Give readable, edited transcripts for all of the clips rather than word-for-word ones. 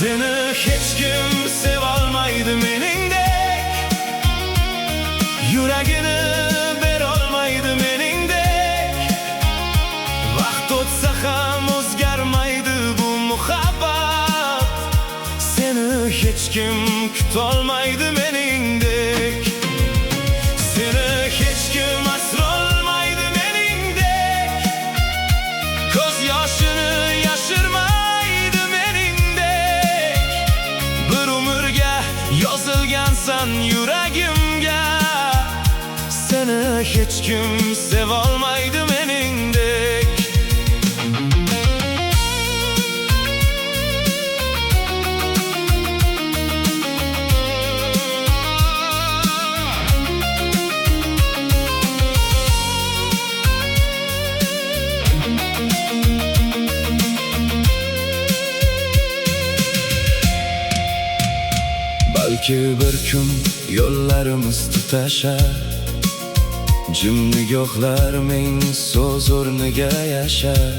Seni hech kim sevolmaydi meningdek, yuragini berolmaydi meningdek. Vaqt o'tsa ham o'zgarmaydi bu muhabbat, seni hech kim kutolmaydi meningdek. Seni hech kim asrolmaydi meningdek, ko'z yoshini yashirmaydi meningdek. Bir umrga yozilgansan yuragimga, seni hech kim sevolmaydi meningdek. Balki bir kun yo'llarimiz tutashar, jim nigohlar ming so'z o'rniga yashar.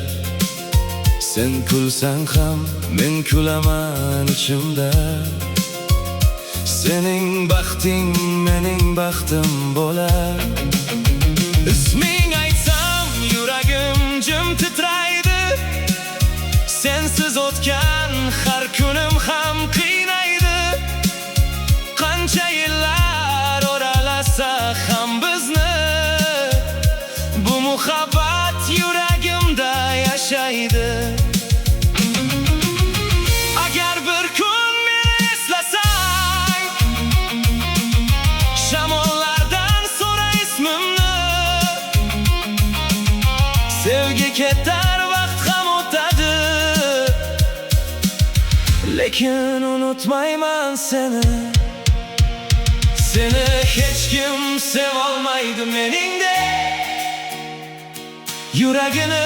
Sen kulsang ham men kulaman ichimda, sening baxting mening baxtim bo'lar. Isming aytsam yuragim jim titraydi, sensiz o'tgan har kunim ham qiynaydi. Qancha yillar o'ralasa ham bizni, bu muhabbat yuragimda yashaydi. Agar bir kun meni eslasang, shamollardan so'ra ismimni. Sevgi ketar, vaqt ham o'tadi, lekin unutmayman seni. Seni hech kim sevolmaydi meningdek, yuragini